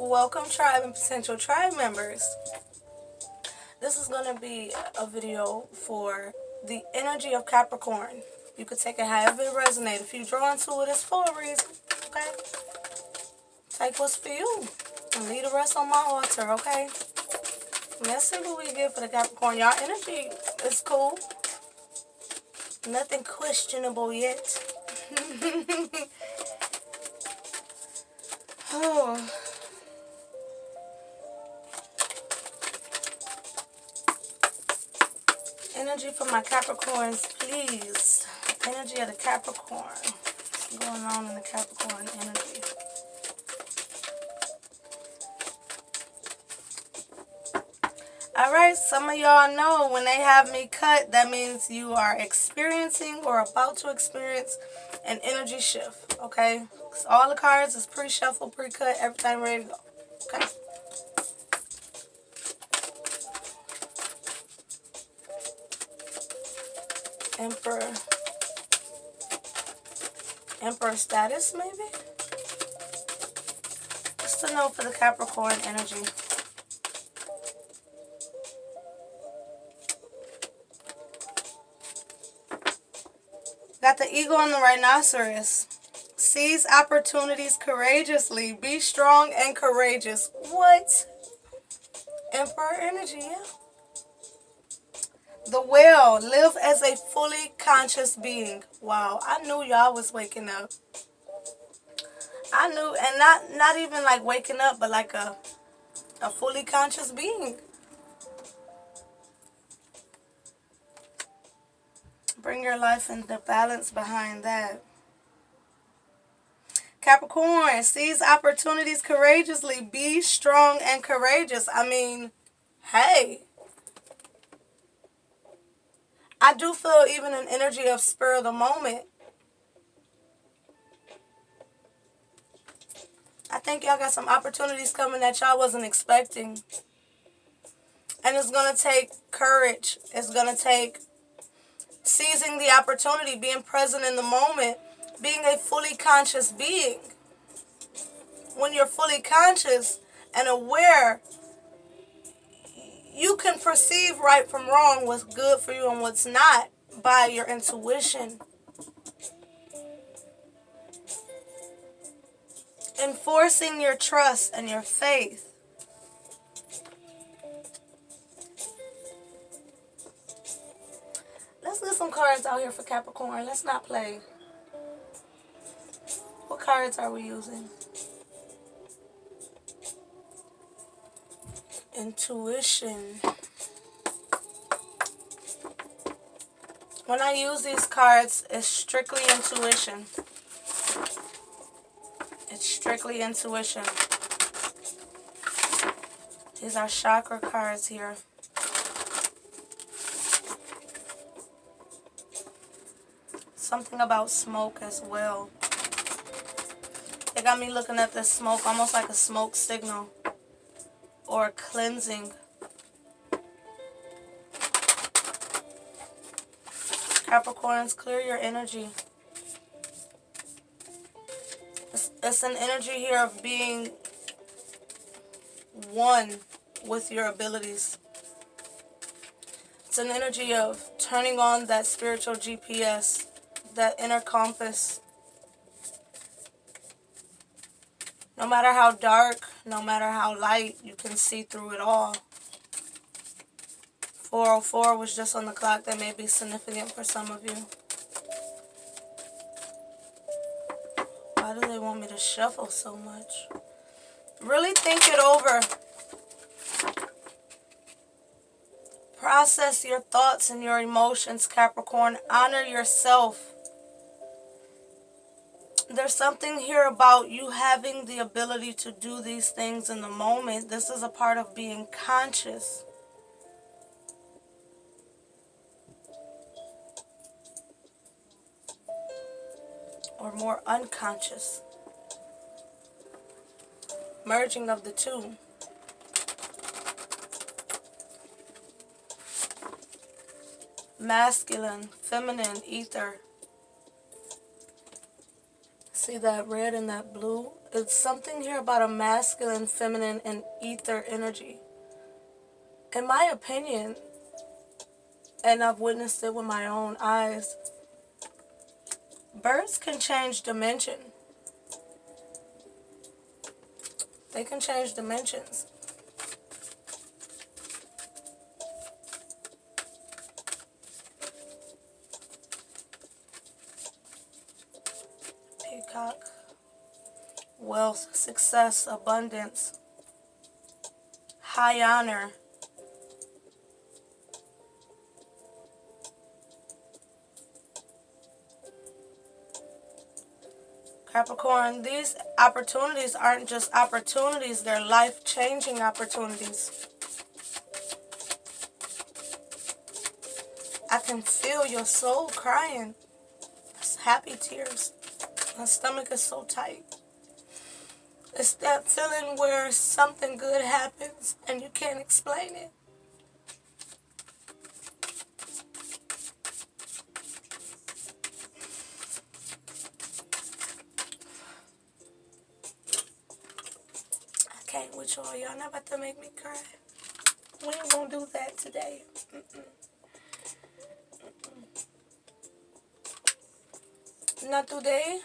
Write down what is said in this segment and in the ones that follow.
Welcome, tribe and potential tribe members. This is going to be a video for the energy of Capricorn. You could take it however it resonates. If you're drawn to it, it's for a reason. Okay? Take what's for you and leave the rest on my altar. Okay? Let's see what we get for the Capricorn. Y'all energy is cool. Nothing questionable yet. Oh. Energy for my Capricorns, please. Energy of the Capricorn. What's going on in the Capricorn energy? Alright, some of y'all know when they have me cut, that means you are experiencing or about to experience an energy shift. Okay? Because all the cards is pre-shuffled, pre-cut, everything ready to go. Okay? Emperor status, maybe? What's the note for the Capricorn energy? Got the eagle and the rhinoceros. Seize opportunities courageously. Be strong and courageous. What? Emperor energy, yeah. The whale. Live as a fully conscious being. Wow, I knew y'all was waking up. I knew, and not even like waking up, but like a fully conscious being. Bring your life into balance behind that. Capricorn, seize opportunities courageously. Be strong and courageous. I mean, hey. I do feel even an energy of spur of the moment. I think y'all got some opportunities coming that y'all wasn't expecting. And it's going to take courage. It's going to take seizing the opportunity, being present in the moment, being a fully conscious being. When you're fully conscious and aware, you can perceive right from wrong, what's good for you and what's not, by your intuition. Enforcing your trust and your faith. Let's get some cards out here for Capricorn. Let's not play. What cards are we using? Intuition. When I use these cards, it's strictly intuition. It's strictly intuition. These are chakra cards here. Something about smoke as well. They got me looking at this smoke almost like a smoke signal or a cleansing. Capricorns, clear your energy. It's an energy here of being one with your abilities. It's an energy of turning on that spiritual GPS, that inner compass. No matter how dark, no matter how light, you can see through it all. 4:04 was just on the clock. That may be significant for some of you. Why do they want me to shuffle so much? Really think it over. Process your thoughts and your emotions, Capricorn. Honor yourself. There's something here about you having the ability to do these things in the moment. This is a part of being conscious. Or more unconscious. Merging of the two. Masculine, feminine, ether. See that red and that blue? It's something here about a masculine, feminine, and ether energy. In my opinion, and I've witnessed it with my own eyes, birds can change dimension. They can change dimensions. Peacock. Wealth, success, abundance, high honor. Capricorn, these opportunities aren't just opportunities, they're life-changing opportunities. I can feel your soul crying. It's happy tears. My stomach is so tight. It's that feeling where something good happens and you can't explain it. I can't with y'all. Y'all not about to make me cry. We ain't gonna do that today. Not today.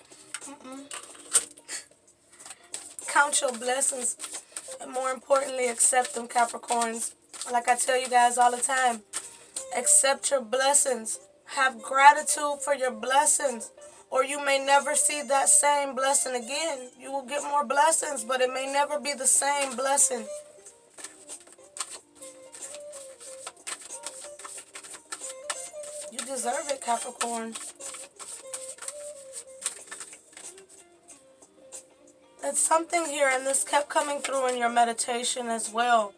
Count your blessings, and more importantly, accept them, Capricorns. Like I tell you guys all the time, accept your blessings. Have gratitude for your blessings, or you may never see that same blessing again. You will get more blessings, but it may never be the same blessing. You deserve it, Capricorn. It's something here, and this kept coming through in your meditation as well.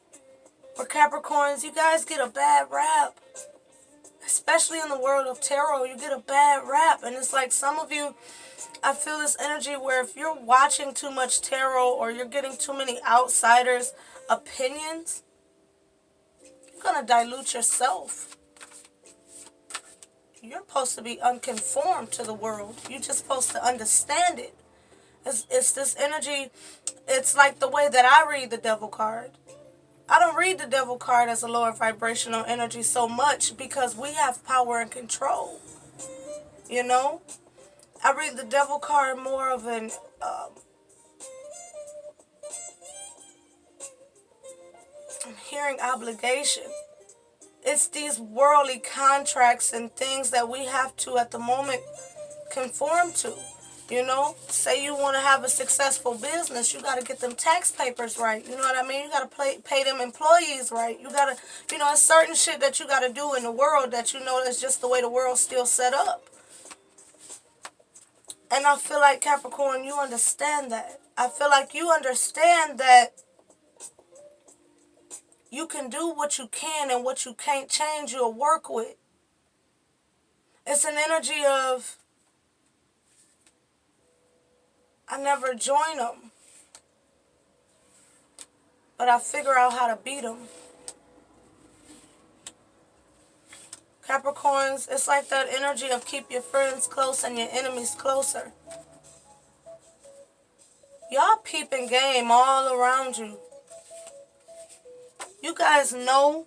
For Capricorns, you guys get a bad rap. Especially in the world of tarot, you get a bad rap. And it's like some of you, I feel this energy where if you're watching too much tarot or you're getting too many outsiders' opinions, you're going to dilute yourself. You're supposed to be unconformed to the world. You're just supposed to understand it. It's this energy. It's like the way that I read the devil card. I don't read the devil card as a lower vibrational energy so much because we have power and control. You know? I read the devil card more of an I'm hearing obligation. It's these worldly contracts and things that we have to at the moment conform to. You know, say you want to have a successful business, you got to get them tax papers right. You know what I mean? You got to pay them employees right. You got to, you know, it's certain shit that you got to do in the world that you know is just the way the world's still set up. And I feel like, Capricorn, you understand that. I feel like you understand that you can do what you can and what you can't change, you'll work with. It's an energy of, I never join them, but I figure out how to beat them. Capricorns, it's like that energy of keep your friends close and your enemies closer. Y'all peeping game all around you. You guys know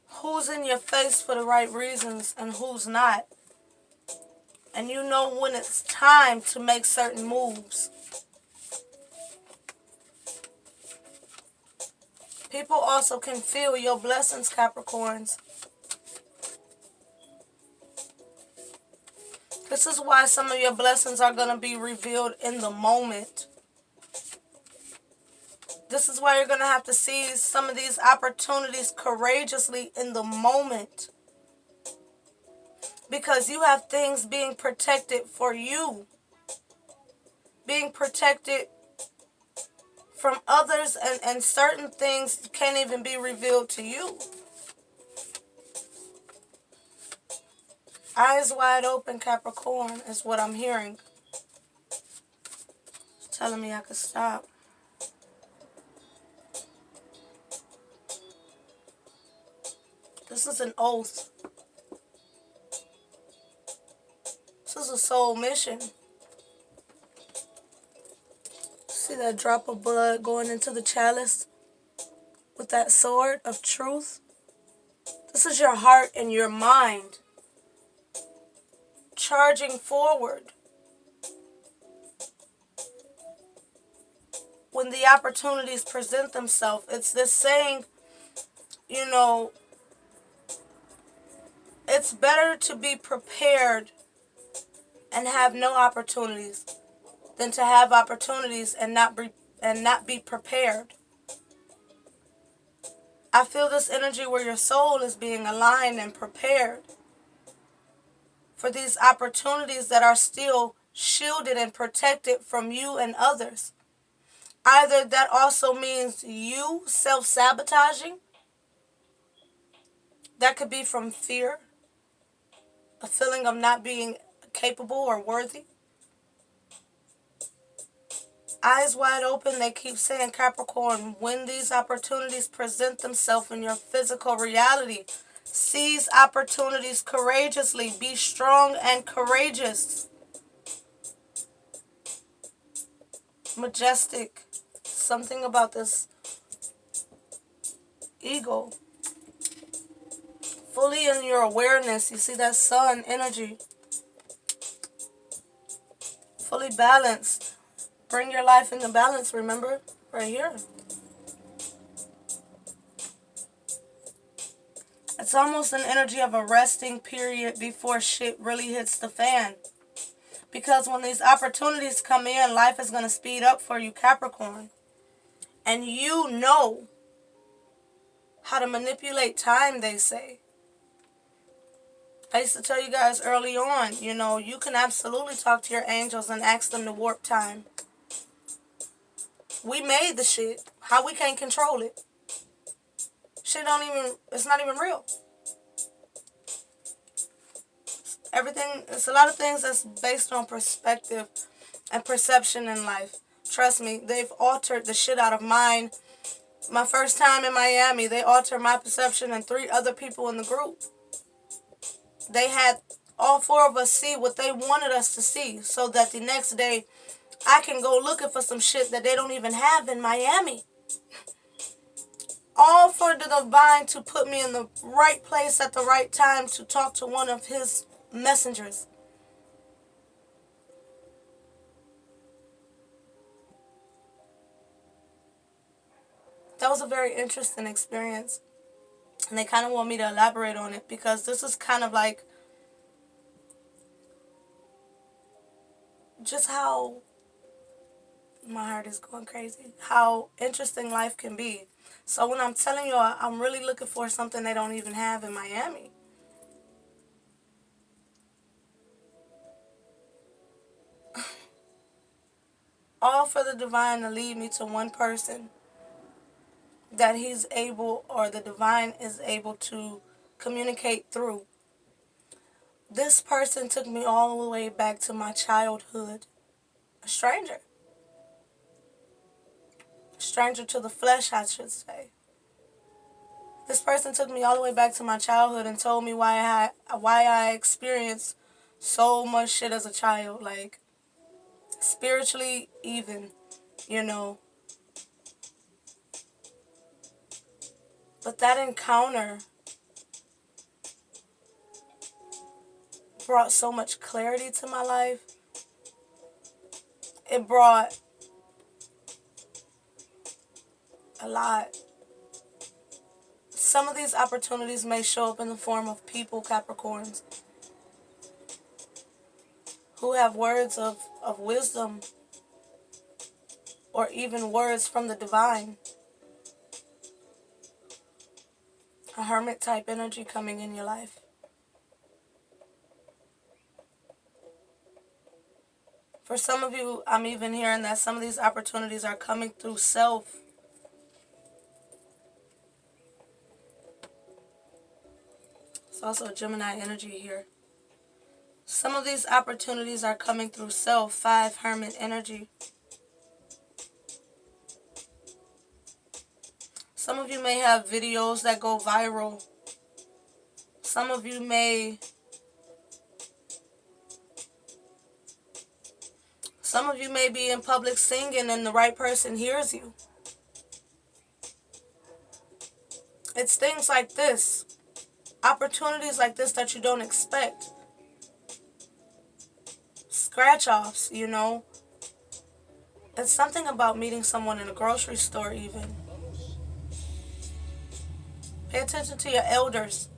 who's in your face for the right reasons and who's not. And you know when it's time to make certain moves. People also can feel your blessings, Capricorns. This is why some of your blessings are going to be revealed in the moment. This is why you're going to have to seize some of these opportunities courageously in the moment. Because you have things being protected for you. Being protected from others, and certain things can't even be revealed to you. Eyes wide open, Capricorn, is what I'm hearing. It's telling me I could stop. This is an oath. This is a soul mission. See that drop of blood going into the chalice with that sword of truth? This is your heart and your mind charging forward. When the opportunities present themselves, it's this saying, you know, it's better to be prepared and have no opportunities than to have opportunities and not be prepared. I feel this energy where your soul is being aligned and prepared for these opportunities that are still shielded and protected from you and others. Either that also means you self-sabotaging. That could be from fear, a feeling of not being capable or worthy. Eyes wide open, they keep saying, Capricorn, when these opportunities present themselves in your physical reality, seize opportunities courageously. Be strong and courageous. Majestic. Something about this ego. Fully in your awareness. You see that sun energy. Fully balanced. Bring your life into balance, remember? Right here. It's almost an energy of a resting period before shit really hits the fan. Because when these opportunities come in, life is going to speed up for you, Capricorn. And you know how to manipulate time, they say. I used to tell you guys early on, you know, you can absolutely talk to your angels and ask them to warp time. We made the shit. How we can't control it? Shit don't even, it's not even real. Everything, it's a lot of things that's based on perspective and perception in life. Trust me, they've altered the shit out of mine. My first time in Miami, they altered my perception and 3 other people in the group. They had all 4 of us see what they wanted us to see so that the next day I can go looking for some shit that they don't even have in Miami. All for the divine to put me in the right place at the right time to talk to one of his messengers. That was a very interesting experience. And they kind of want me to elaborate on it because this is kind of like just how my heart is going crazy. How interesting life can be. So when I'm telling you, I'm really looking for something they don't even have in Miami. All for the divine to lead me to one person that he's able, or the divine is able to communicate through. This person took me all the way back to my childhood. A stranger. Stranger to the flesh, I should say. This person took me all the way back to my childhood and told me why I experienced so much shit as a child. Like, spiritually even, you know. But that encounter brought so much clarity to my life. It brought a lot. Some of these opportunities may show up in the form of people, Capricorns, who have words of wisdom or even words from the divine. A hermit type energy coming in your life. For some of you, I'm even hearing that some of these opportunities are coming through self. It's also a Gemini energy here. Some of these opportunities are coming through self. 5, hermit energy. Some of you may have videos that go viral. Some of you may Some of you may be in public singing and the right person hears you. It's things like this, opportunities like this that you don't expect. Scratch offs, you know. It's something about meeting someone in a grocery store even. Pay attention to your elders.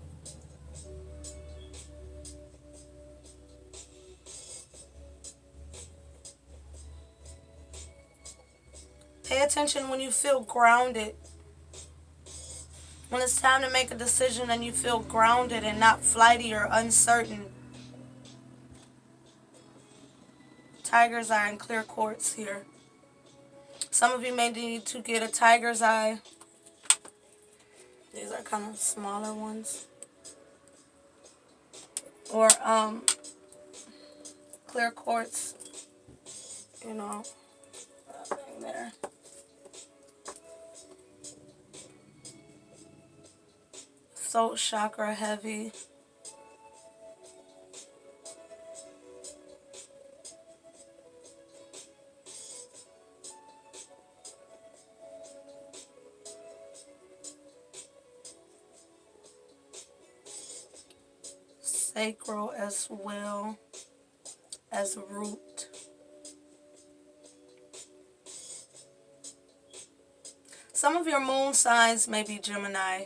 Pay attention when you feel grounded. When it's time to make a decision and you feel grounded and not flighty or uncertain. Tiger's eye and clear quartz here. Some of you may need to get a tiger's eye. These are kind of smaller ones. Or clear quartz. You know, that thing there. Throat chakra heavy. Sacral as well as root. Some of your moon signs may be Gemini.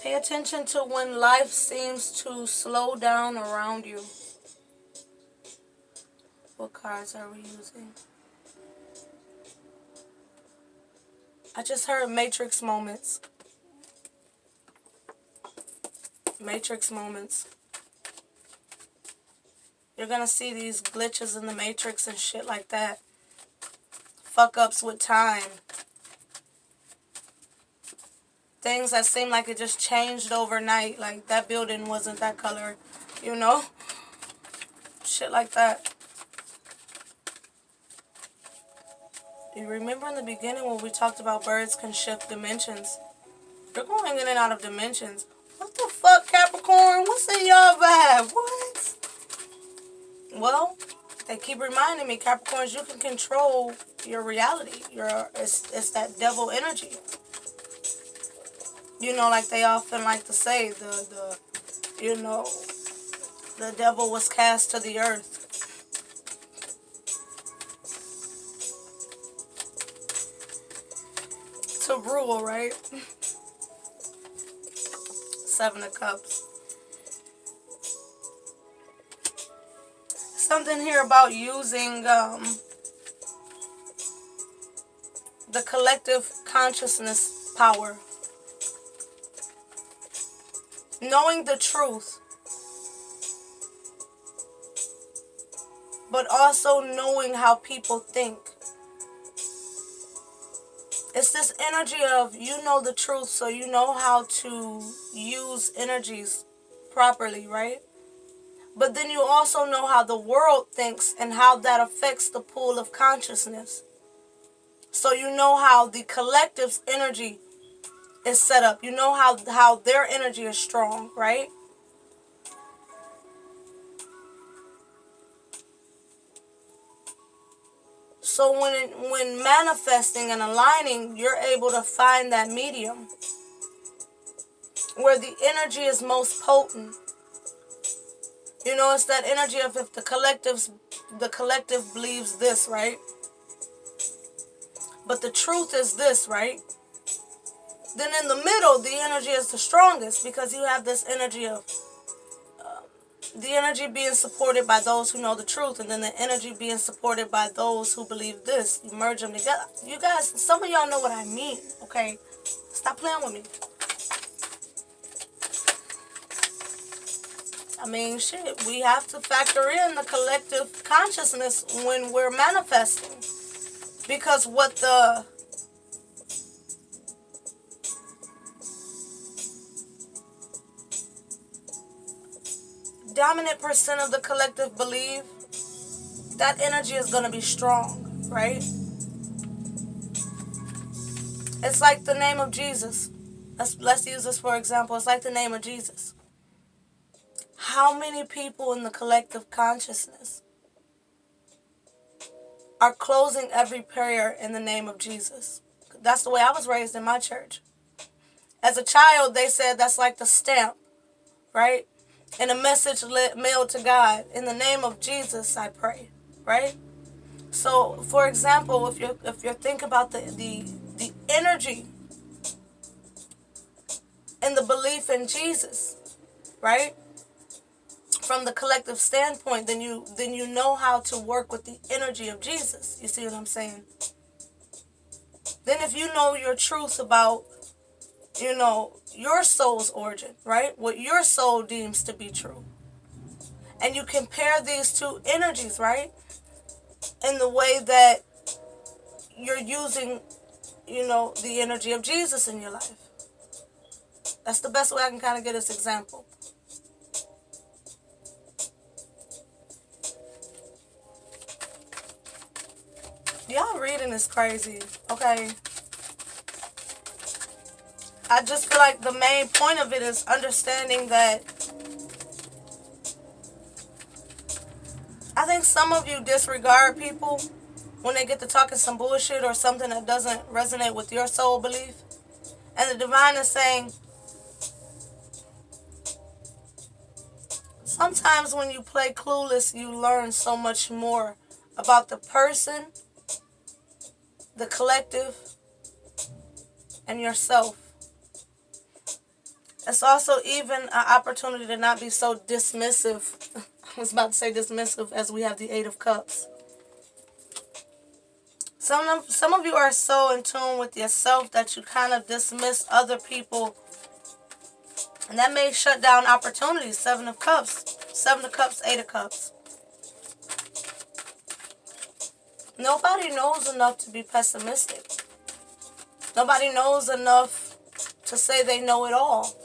Pay attention to when life seems to slow down around you. What cards are we using? I just heard Matrix moments. Matrix moments. You're gonna see these glitches in the Matrix and shit like that. Fuck ups with time. Things that seem like it just changed overnight. Like that building wasn't that color, you know? Shit like that. You remember in the beginning when we talked about birds can shift dimensions? You're going in and out of dimensions. What the fuck, Capricorn? What's in your vibe? What? Well, they keep reminding me, Capricorns, you can control your reality. It's that devil energy. You know, like they often like to say, the devil was cast to the earth. To rule, right? Seven of Cups. Something here about using the collective consciousness power. Knowing the truth, but also knowing how people think. It's this energy of you know the truth, so you know how to use energies properly, right? But then you also know how the world thinks and how that affects the pool of consciousness. So you know how the collective's energy is set up. You know how their energy is strong, right? So when manifesting and aligning, you're able to find that medium where the energy is most potent. You know, it's that energy of if the collective believes this, right? But the truth is this, right? Then in the middle, the energy is the strongest because you have this energy of the energy being supported by those who know the truth, and then the energy being supported by those who believe this. You merge them together. You guys, some of y'all know what I mean, okay? Stop playing with me. I mean, shit, we have to factor in the collective consciousness when we're manifesting. Because what the dominant percent of the collective believe, that energy is going to be strong. right? It's like the name of Jesus. Let's use this for example. It's like the name of Jesus. How many people in the collective consciousness are closing every prayer in the name of Jesus? That's the way I was raised in my church. As a child, they said that's like the stamp, right? And a message mailed to God. In the name of Jesus, I pray, right? So, for example, if you're thinking about the energy and the belief in Jesus, right? From the collective standpoint, then you know how to work with the energy of Jesus. You see what I'm saying? Then if you know your truth about, your soul's origin, right? What your soul deems to be true. And you compare these two energies, right? In the way that you're using, the energy of Jesus in your life. That's the best way I can kind of get this example. Y'all reading is crazy, okay? I just feel like the main point of it is understanding that I think some of you disregard people when they get to talking some bullshit or something that doesn't resonate with your soul belief. And the divine is saying, sometimes when you play clueless, you learn so much more about the person, the collective, and yourself. It's also even an opportunity to not be so dismissive. I was about to say dismissive as we have the Eight of Cups. Some of you are so in tune with yourself that you kind of dismiss other people. And that may shut down opportunities. Seven of Cups, Eight of Cups. Nobody knows enough to be pessimistic. Nobody knows enough to say they know it all.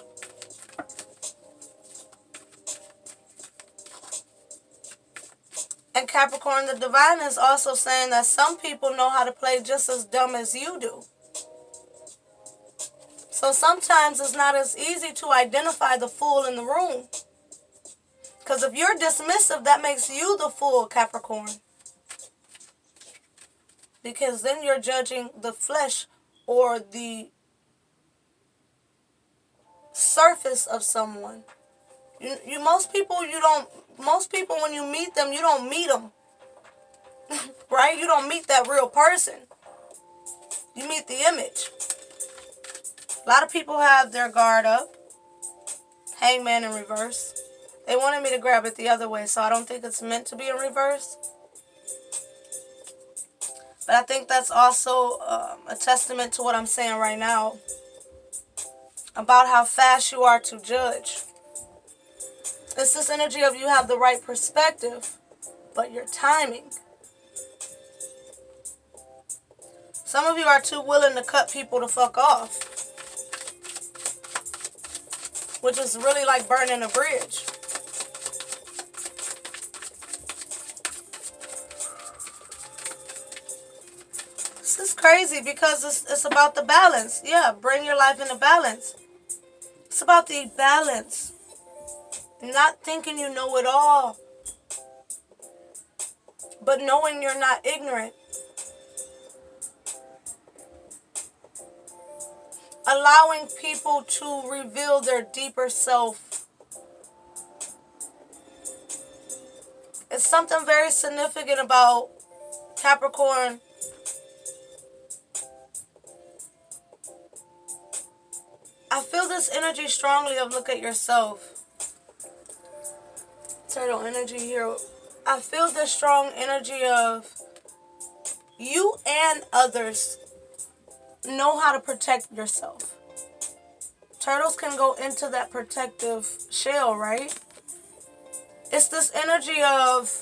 And Capricorn, the divine is also saying that some people know how to play just as dumb as you do. So sometimes it's not as easy to identify the fool in the room. Because if you're dismissive, that makes you the fool, Capricorn. Because then you're judging the flesh or the surface of someone. Most people when you meet them, you don't meet them. Right? You don't meet that real person. You meet the image. A lot of people have their guard up. Hangman in reverse. They wanted me to grab it the other way, so I don't think it's meant to be in reverse. But I think that's also a testament to what I'm saying right now about how fast you are to judge. It's this energy of you have the right perspective, but your timing. Some of you are too willing to cut people to fuck off, which is really like burning a bridge. This is crazy because it's about the balance. Yeah, bring your life into balance. It's about the balance. Not thinking you know it all, but knowing you're not ignorant. Allowing people to reveal their deeper self. It's something very significant about Capricorn. I feel this energy strongly of look at yourself. Turtle energy here. I feel this strong energy of you and others know how to protect yourself. Turtles can go into that protective shell, right? It's this energy of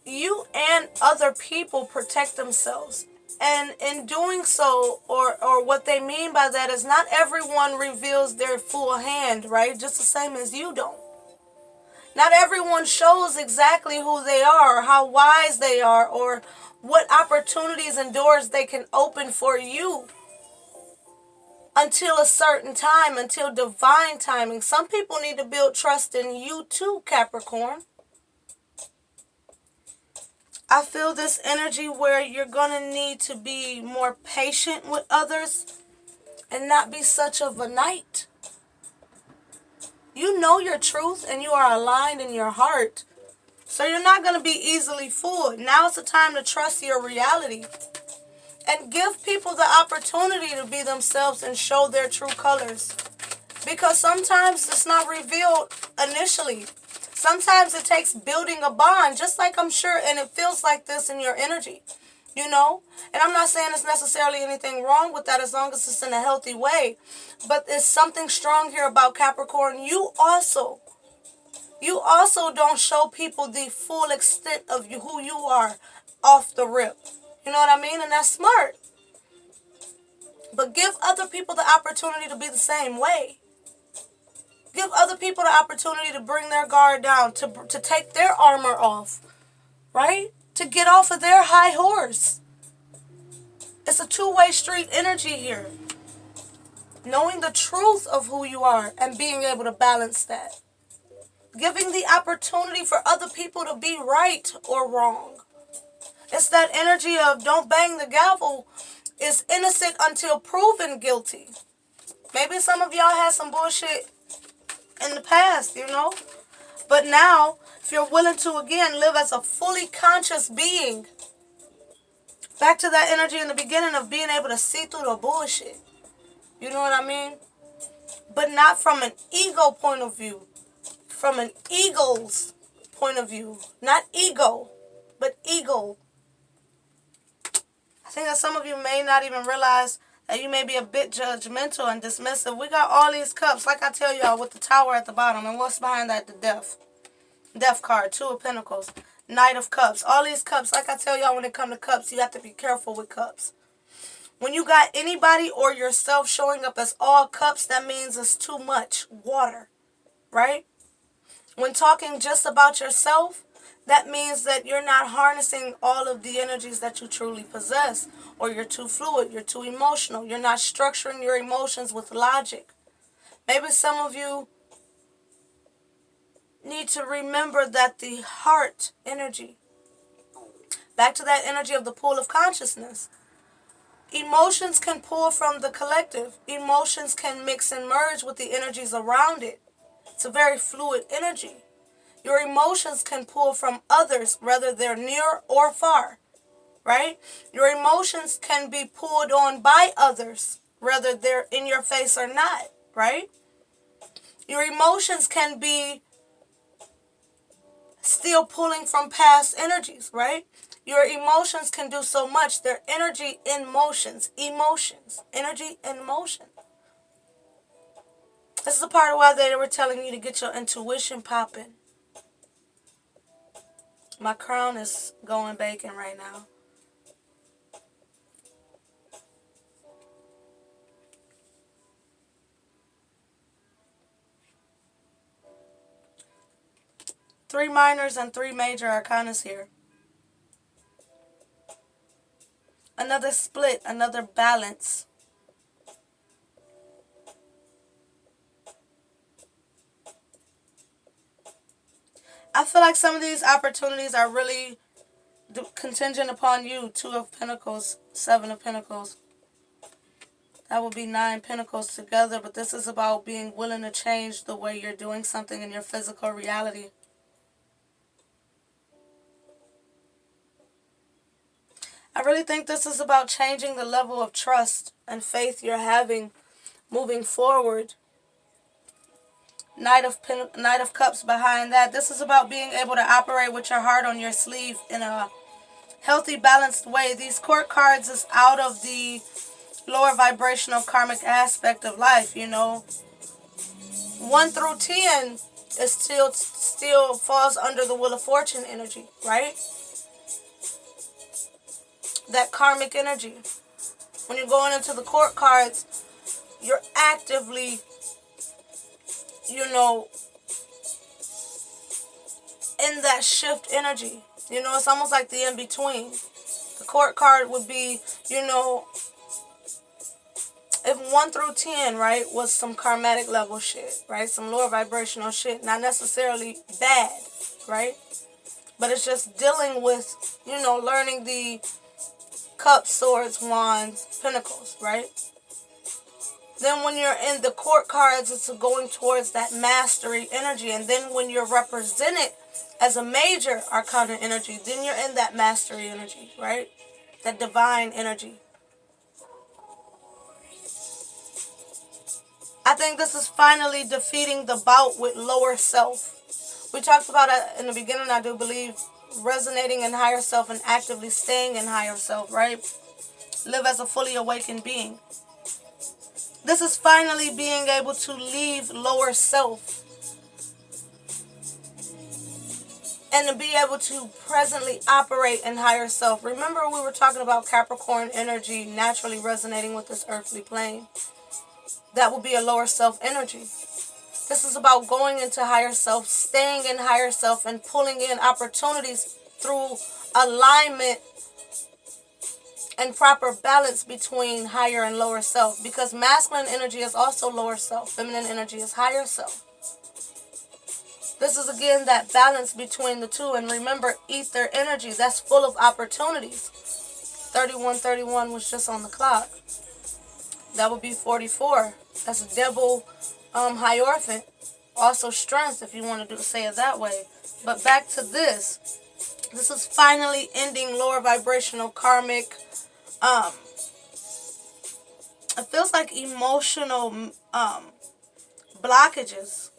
you and other people protect themselves. And in doing so, or what they mean by that is not everyone reveals their full hand, right? Just the same as you don't. Not everyone shows exactly who they are, or how wise they are, or what opportunities and doors they can open for you until a certain time, until divine timing. Some people need to build trust in you too, Capricorn. I feel this energy where you're going to need to be more patient with others and not be such of a knight. You know your truth and you are aligned in your heart. So you're not going to be easily fooled. Now it's the time to trust your reality. And give people the opportunity to be themselves and show their true colors. Because sometimes it's not revealed initially. Sometimes it takes building a bond, just like I'm sure, and it feels like this in your energy, you know? And I'm not saying there's necessarily anything wrong with that as long as it's in a healthy way. But there's something strong here about Capricorn. You also don't show people the full extent of who you are off the rip. You know what I mean? And that's smart. But give other people the opportunity to be the same way. Give other people the opportunity to bring their guard down, to take their armor off, right? To get off of their high horse. It's a two-way street energy here. Knowing the truth of who you are and being able to balance that. Giving the opportunity for other people to be right or wrong. It's that energy of don't bang the gavel. Is innocent until proven guilty. Maybe some of y'all had some bullshit in the past, you know. But now, if you're willing to, again, live as a fully conscious being. Back to that energy in the beginning of being able to see through the bullshit. You know what I mean? But not from an ego point of view. From an eagle's point of view. Not ego, but eagle. I think that some of you may not even realize that you may be a bit judgmental and dismissive. We got all these cups, like I tell y'all, with the tower at the bottom. And what's behind that? The death. Death card, 2 of Pentacles. Knight of Cups. All these cups, like I tell y'all, when it comes to cups, you have to be careful with cups. When you got anybody or yourself showing up as all cups, that means it's too much water, right? When talking just about yourself, that means that you're not harnessing all of the energies that you truly possess. Or you're too fluid, you're too emotional. You're not structuring your emotions with logic. Maybe some of you need to remember that the heart energy, back to that energy of the pool of consciousness. Emotions can pull from the collective. Emotions can mix and merge with the energies around it. It's a very fluid energy. Your emotions can pull from others, whether they're near or far, right? Your emotions can be pulled on by others, whether they're in your face or not, right? Your emotions can be still pulling from past energies, right? Your emotions can do so much. They're energy in motions. Emotions. Energy in motion. This is a part of why they were telling you to get your intuition popping. My crown is going bacon right now. Three minors and 3 major arcanas here. Another split, another balance. I feel like some of these opportunities are really contingent upon you. 2 of Pentacles, 7 of Pentacles. That would be 9 Pentacles together, but this is about being willing to change the way you're doing something in your physical reality. I really think this is about changing the level of trust and faith you're having moving forward. Knight of Cups behind that. This is about being able to operate with your heart on your sleeve in a healthy, balanced way. These court cards is out of the lower vibrational karmic aspect of life, you know. 1 through 10 is still falls under the Wheel of Fortune energy, right? That karmic energy. When you're going into the court cards, you're actively, you know, in that shift energy. You know, it's almost like the in-between. The court card would be, you know, if 1 through 10, right, was some karmatic level shit, right? Some lower vibrational shit. Not necessarily bad, right? But it's just dealing with, you know, learning the cups, swords, wands, pentacles, right? Then when you're in the court cards, it's going towards that mastery energy. And then when you're represented as a major arcana energy, then you're in that mastery energy, right? That divine energy. I think this is finally defeating the bout with lower self. We talked about it in the beginning, I do believe, resonating in higher self and actively staying in higher self, right? Live as a fully awakened being. This is finally being able to leave lower self and to be able to presently operate in higher self. Remember, we were talking about Capricorn energy naturally resonating with this earthly plane. That will be a lower self energy. This is about going into higher self, staying in higher self, and pulling in opportunities through alignment and proper balance between higher and lower self. Because masculine energy is also lower self. Feminine energy is higher self. This is again that balance between the two. And remember, ether energy, that's full of opportunities. 3131 was just on the clock. That would be 44. That's a double hierophant. Also strength, if you want to say it that way. But back to this. This is finally ending lower vibrational karmic. It feels like emotional blockages.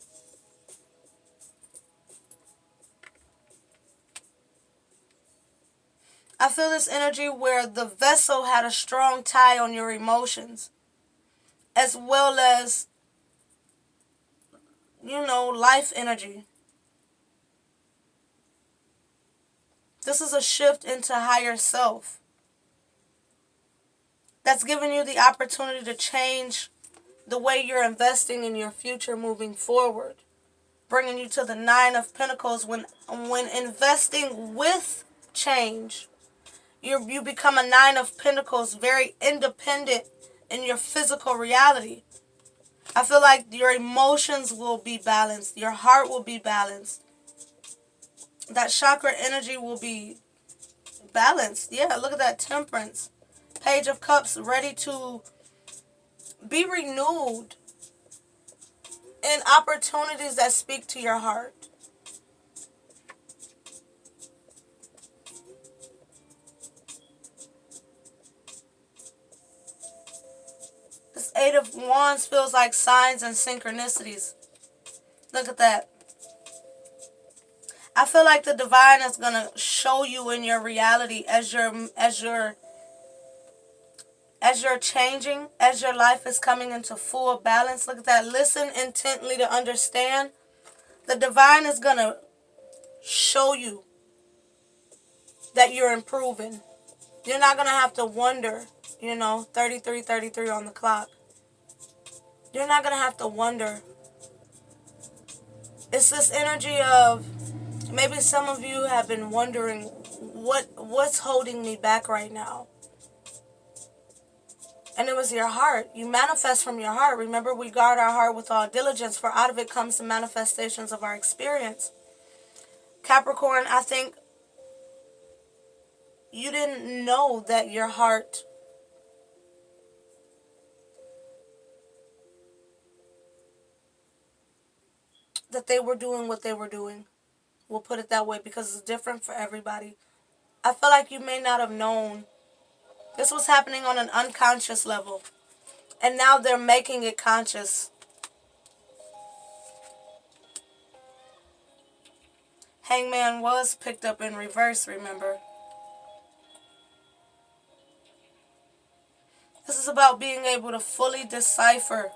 I feel this energy where the vessel had a strong tie on your emotions, as well as, you know, life energy. This is a shift into higher self. That's giving you the opportunity to change the way you're investing in your future moving forward. Bringing you to the 9 of Pentacles. When investing with change, you become a 9 of Pentacles, very independent in your physical reality. I feel like your emotions will be balanced. Your heart will be balanced. That chakra energy will be balanced. Yeah, look at that, Temperance. Page of Cups, ready to be renewed in opportunities that speak to your heart. This 8 of Wands feels like signs and synchronicities. Look at that. I feel like the divine is going to show you in your reality as you're changing, as your life is coming into full balance. Look at that. Listen intently to understand. The divine is going to show you that you're improving. You're not going to have to wonder, you know, 33 on the clock. You're not going to have to wonder. It's this energy of, maybe some of you have been wondering, what's holding me back right now? And it was your heart. You manifest from your heart. Remember, we guard our heart with all diligence, for out of it comes the manifestations of our experience. Capricorn, I think you didn't know that your heart that they were doing what they were doing. We'll put it that way, because it's different for everybody. I feel like you may not have known. This was happening on an unconscious level. And now they're making it conscious. Hangman was picked up in reverse, remember. This is about being able to fully decipher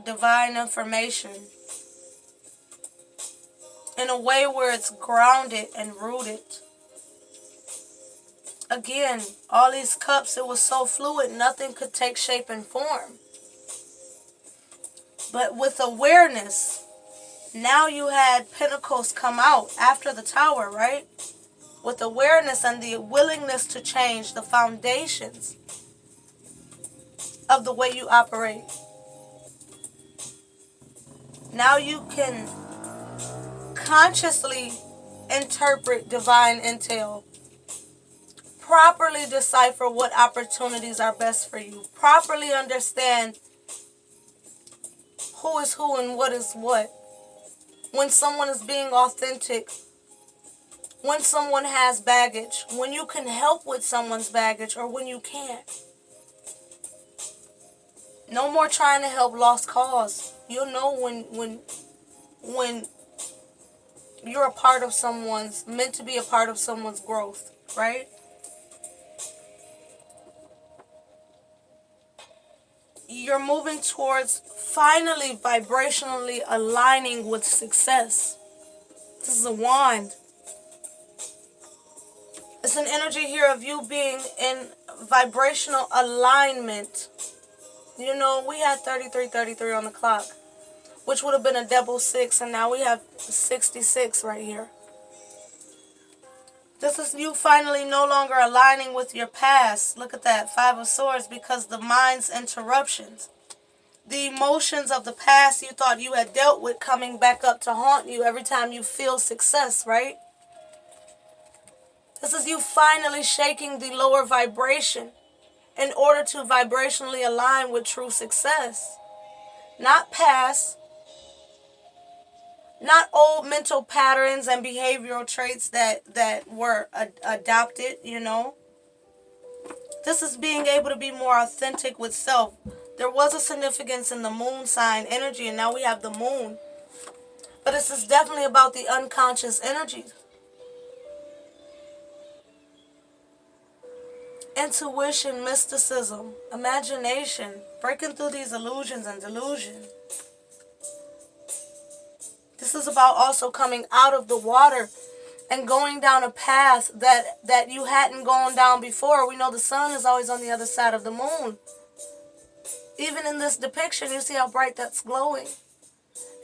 divine information in a way where it's grounded and rooted. Again, all these cups, it was so fluid, nothing could take shape and form. But with awareness, Now you had Pentacles come out after the Tower, right? With awareness and the willingness to change the foundations of the way you operate. Now you can consciously interpret divine intel, properly decipher what opportunities are best for you, properly understand who is who and what is what. When someone is being authentic, when someone has baggage, when you can help with someone's baggage or when you can't. No more trying to help lost cause. You'll know when you're a part of someone's, meant to be a part of someone's growth, right? You're moving towards finally vibrationally aligning with success. This is a wand. It's an energy here of you being in vibrational alignment. You know, we had 3333 on the clock, which would have been a double 6, and now we have 66 right here. This is you finally no longer aligning with your past. Look at that, 5 of Swords, because the mind's interruptions. The emotions of the past you thought you had dealt with coming back up to haunt you every time you feel success, right? This is you finally shaking the lower vibration in order to vibrationally align with true success. Not past, not old mental patterns and behavioral traits that were adopted, you know. This is being able to be more authentic with self. There was a significance in the moon sign energy, and now we have the moon. But this is definitely about the unconscious energies. Intuition, mysticism, imagination, breaking through these illusions and delusions. This is about also coming out of the water and going down a path that you hadn't gone down before. We know the sun is always on the other side of the moon. Even in this depiction, you see how bright that's glowing.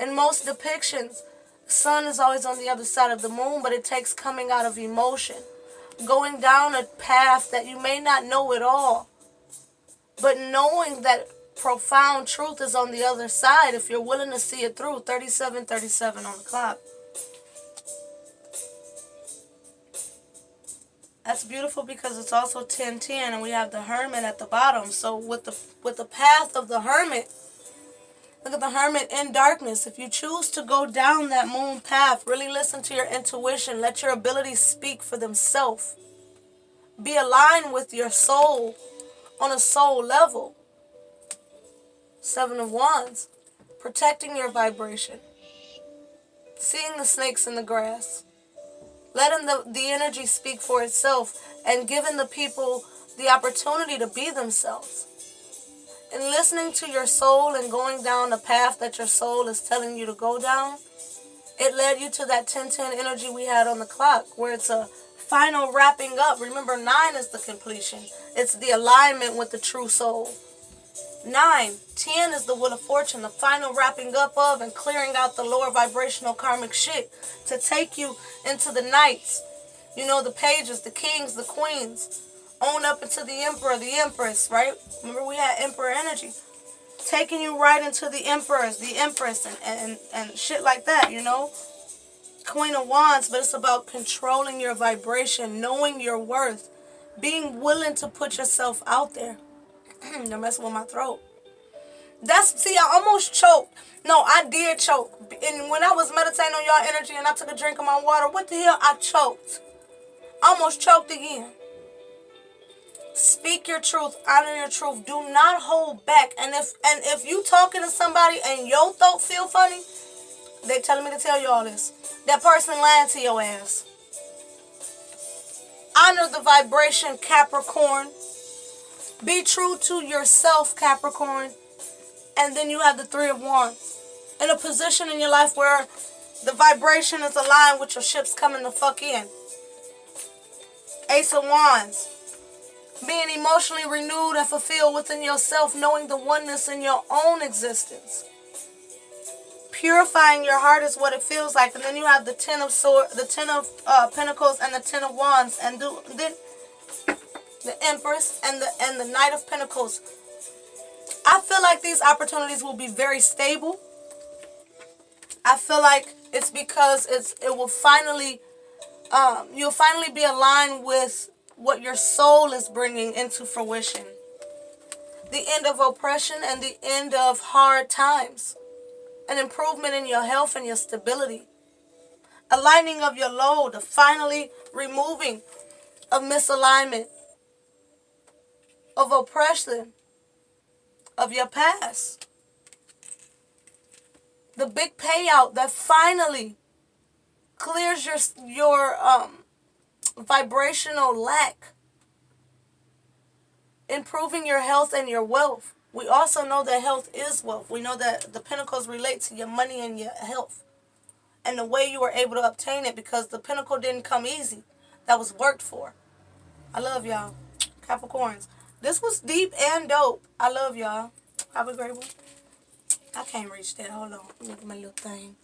In most depictions, the sun is always on the other side of the moon, but it takes coming out of emotion, going down a path that you may not know at all, but knowing that profound truth is on the other side if you're willing to see it through. 3737 on the clock. That's beautiful because it's also 1010, and we have the Hermit at the bottom. So with the path of the Hermit, look at the Hermit in darkness. If you choose to go down that moon path, really listen to your intuition. Let your abilities speak for themselves. Be aligned with your soul on a soul level. 7 of Wands. Protecting your vibration. Seeing the snakes in the grass. Letting the energy speak for itself and giving the people the opportunity to be themselves. And listening to your soul and going down the path that your soul is telling you to go down, it led you to that 1010 energy we had on the clock, where it's a final wrapping up. Remember, 9 is the completion. It's the alignment with the true soul. 9, 10 is the Wheel of Fortune, the final wrapping up of and clearing out the lower vibrational karmic shit to take you into the knights. You know, the pages, the kings, the queens. On up into the emperor, the empress, right? Remember we had emperor energy. Taking you right into the emperors, the empress, and shit like that, you know? Queen of Wands, but it's about controlling your vibration, knowing your worth, being willing to put yourself out there. They're messing with my throat. See, I almost choked. No, I did choke. And when I was meditating on y'all energy and I took a drink of my water, what the hell? I choked. I almost choked again. Speak your truth, honor your truth. Do not hold back. And if you talking to somebody and your throat feel funny, they telling me to tell you all this. That person lying to your ass. Honor the vibration, Capricorn. Be true to yourself, Capricorn. And then you have the 3 of Wands. In a position in your life where the vibration is aligned with your ships coming the fuck in. Ace of Wands. Being emotionally renewed and fulfilled within yourself, knowing the oneness in your own existence. purifying your heart is what it feels like. And then you have the Ten of Pentacles and the Ten of Wands, and then the Empress and the Knight of Pentacles. I feel like these opportunities will be very stable. I feel like it's because it will finally, you'll finally be aligned with what your soul is bringing into fruition. The end of oppression and the end of hard times. An improvement in your health and your stability. Aligning of your load, the finally removing of misalignment, of oppression, of your past. The big payout that finally clears your vibrational lack. Improving your health and your wealth. We also know that health is wealth. We know that the pentacles relate to your money and your health. And the way you were able to obtain it, because the pentacle didn't come easy. That was worked for. I love y'all. Capricorns. This was deep and dope. I love y'all. Have a great one. I can't reach that. Hold on. Look at my little thing.